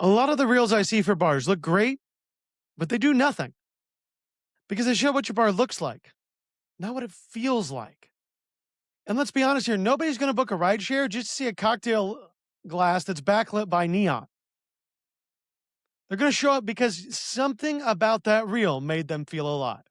A lot of the reels I see for bars look great, but they do nothing because they show what your bar looks like, not what it feels like. And let's be honest here, nobody's going to book a ride share just to see a cocktail glass that's backlit by neon. They're going to show up because something about that reel made them feel alive.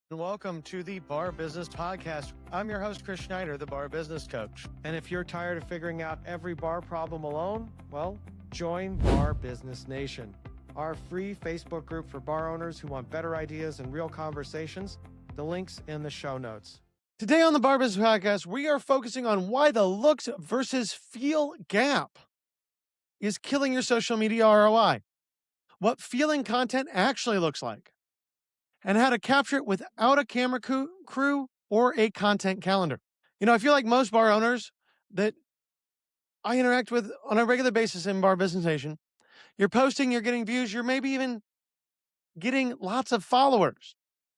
And welcome to the Bar Business Podcast. I'm your host, Chris Schneider, the Bar Business Coach. And if you're tired of figuring out every bar problem alone, well, join Bar Business Nation, our free Facebook group for bar owners who want better ideas and real conversations. The link's in the show notes. Today on the Bar Business Podcast, we are focusing on why the looks versus feel gap is killing your social media ROI, what feeling content actually looks like, and how to capture it without a camera crew or a content calendar. You know, I feel like most bar owners that I interact with on a regular basis in Bar Business Nation, you're posting, you're getting views, you're maybe even getting lots of followers.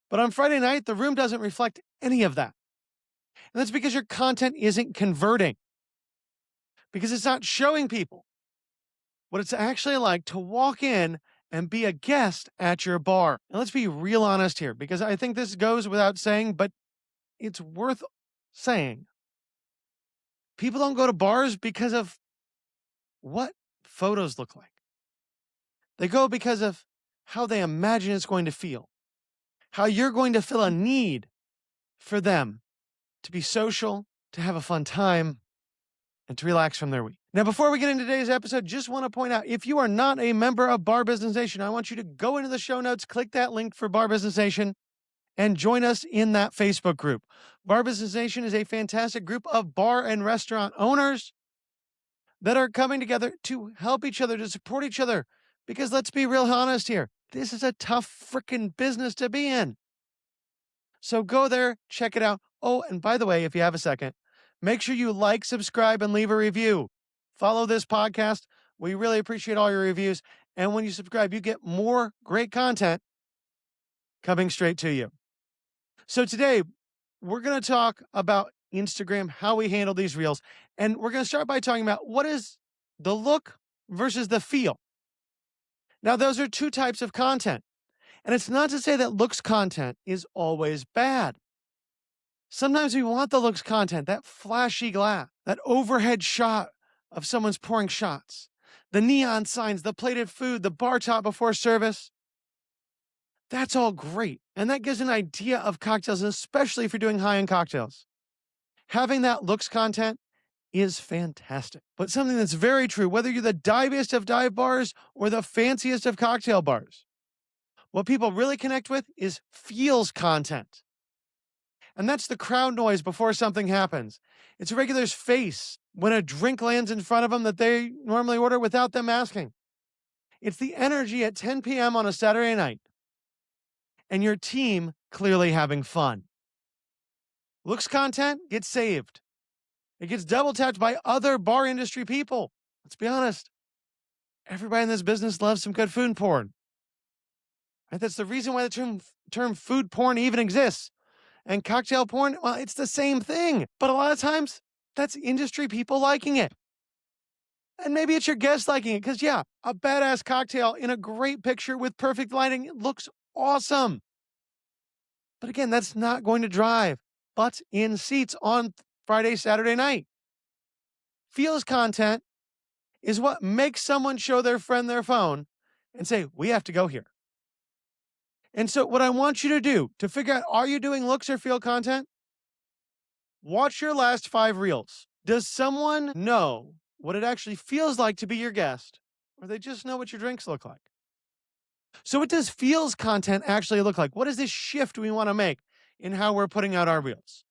But on Friday night, the room doesn't reflect any of that. And that's because your content isn't converting, because it's not showing people what it's actually like to walk in and be a guest at your bar. And let's be real honest here, because I think this goes without saying, but it's worth saying. People don't go to bars because of what photos look like. They go because of how they imagine it's going to feel, how you're going to fill a need for them to be social, to have a fun time, and to relax from their week. Now, before we get into today's episode, just want to point out, if you are not a member of Bar Business Nation, I want you to go into the show notes, click that link for Bar Business Nation, and join us in that Facebook group. Bar Business Nation is a fantastic group of bar and restaurant owners that are coming together to help each other, to support each other, because let's be real honest here, this is a tough freaking business to be in. So go there, check it out. Oh, and by the way, if you have a second, make sure you like, subscribe, and leave a review. Follow this podcast. We really appreciate all your reviews. And when you subscribe, you get more great content coming straight to you. So today, we're going to talk about Instagram, how we handle these reels. And we're going to start by talking about what is the look versus the feel. Now, those are two types of content. And it's not to say that looks content is always bad. Sometimes we want the looks content, that flashy glass, that overhead shot of someone's pouring shots, the neon signs, the plated food, the bar top before service. That's all great. And that gives an idea of cocktails, especially if you're doing high-end cocktails. Having that looks content is fantastic. But something that's very true, whether you're the diviest of dive bars or the fanciest of cocktail bars, what people really connect with is feels content. And that's the crowd noise before something happens. It's a regular's face when a drink lands in front of them that they normally order without them asking. It's the energy at 10 p.m. on a Saturday night and your team clearly having fun. Looks content gets saved. It gets double tapped by other bar industry people. Let's be honest. Everybody in this business loves some good food porn. Right? That's the reason why the term food porn even exists. And cocktail porn, well, it's the same thing. But a lot of times, that's industry people liking it. And maybe it's your guests liking it. Because, yeah, a badass cocktail in a great picture with perfect lighting looks awesome. But again, that's not going to drive butts in seats on Friday, Saturday night. Feels content is what makes someone show their friend their phone and say, we have to go here. And so what I want you to do to figure out, are you doing looks or feel content? Watch your last 5 reels. Does someone know what it actually feels like to be your guest, or they just know what your drinks look like? So what does feels content actually look like? What is this shift we want to make in how we're putting out our reels?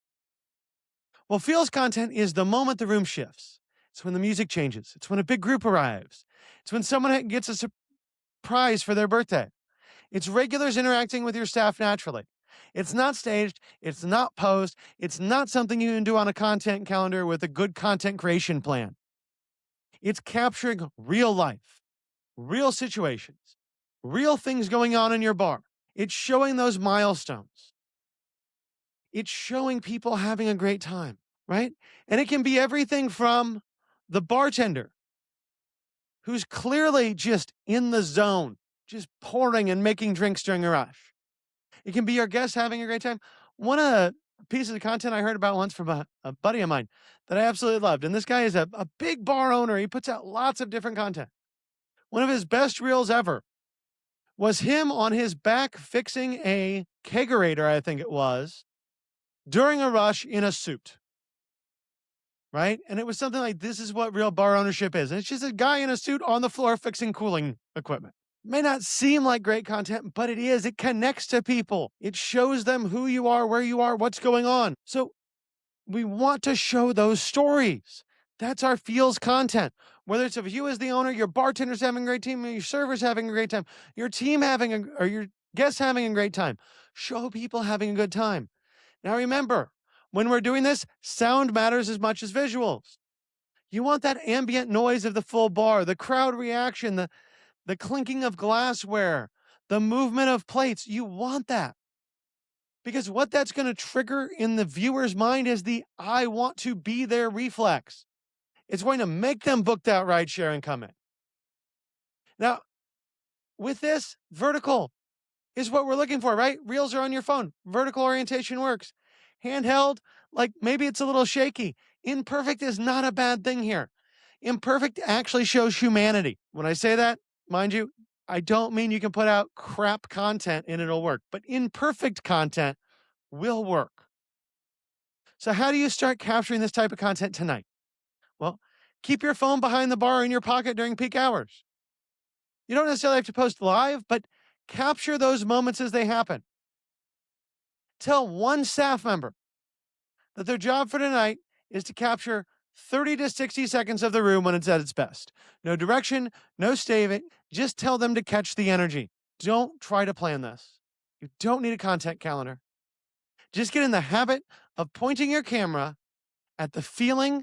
Well, feels content is the moment the room shifts. It's when the music changes. It's when a big group arrives. It's when someone gets a surprise for their birthday. It's regulars interacting with your staff naturally. It's not staged. It's not posed. It's not something you can do on a content calendar with a good content creation plan. It's capturing real life, real situations, real things going on in your bar. It's showing those milestones. It's showing people having a great time, right? And it can be everything from the bartender who's clearly just in the zone, just pouring and making drinks during a rush. It can be your guest having a great time. One of the pieces of content I heard about once from a buddy of mine that I absolutely loved, and this guy is a big bar owner. He puts out lots of different content. One of his best reels ever was him on his back fixing a kegerator, I think it was, during a rush in a suit. Right? And it was something like, this is what real bar ownership is. And it's just a guy in a suit on the floor fixing cooling equipment. May not seem like great content, but it is. It connects to people. It shows them who you are, where you are, what's going on. So we want to show those stories. That's our feels content. Whether it's of you as the owner, your bartender's having a great time, your server's having a great time, your team or your guests having a great time. Show people having a good time. Now remember, when we're doing this, sound matters as much as visuals. You want that ambient noise of the full bar, the crowd reaction, the clinking of glassware, the movement of plates. You want that. Because what that's going to trigger in the viewer's mind is the I want to be there reflex. It's going to make them book that ride share and come in. Now, with this, vertical is what we're looking for, right? Reels are on your phone. Vertical orientation works. Handheld, like maybe it's a little shaky. Imperfect is not a bad thing here. Imperfect actually shows humanity. When I say that, mind you, I don't mean you can put out crap content and it'll work, but imperfect content will work. So how do you start capturing this type of content tonight? Well, keep your phone behind the bar in your pocket during peak hours. You don't necessarily have to post live, but capture those moments as they happen. Tell one staff member that their job for tonight is to capture 30 to 60 seconds of the room when it's at its best. No direction, no staving. Just tell them to catch the energy. Don't try to plan this. You don't need a content calendar. Just get in the habit of pointing your camera at the feeling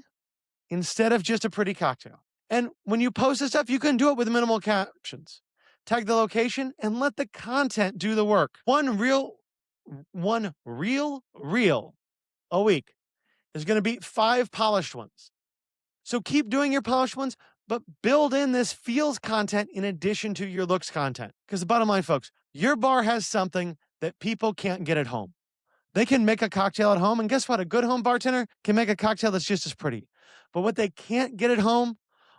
instead of just a pretty cocktail. And when you post this stuff, you can do it with minimal captions. Tag the location and let the content do the work. One real reel a week is going to beat 5 polished ones. So keep doing your polished ones, but build in this feels content in addition to your looks content. Because the bottom line, folks, your bar has something that people can't get at home. They can make a cocktail at home, and guess what? A good home bartender can make a cocktail that's just as pretty. But what they can't get at home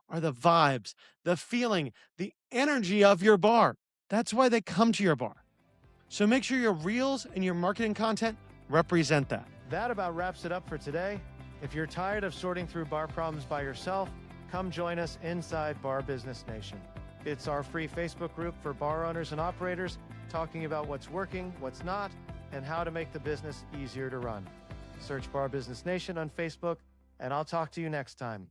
are the vibes, the feeling, the energy of your bar. That's why they come to your bar. So make sure your reels and your marketing content represent that. That about wraps it up for today. If you're tired of sorting through bar problems by yourself, come join us inside Bar Business Nation. It's our free Facebook group for bar owners and operators talking about what's working, what's not, and how to make the business easier to run. Search Bar Business Nation on Facebook, and I'll talk to you next time.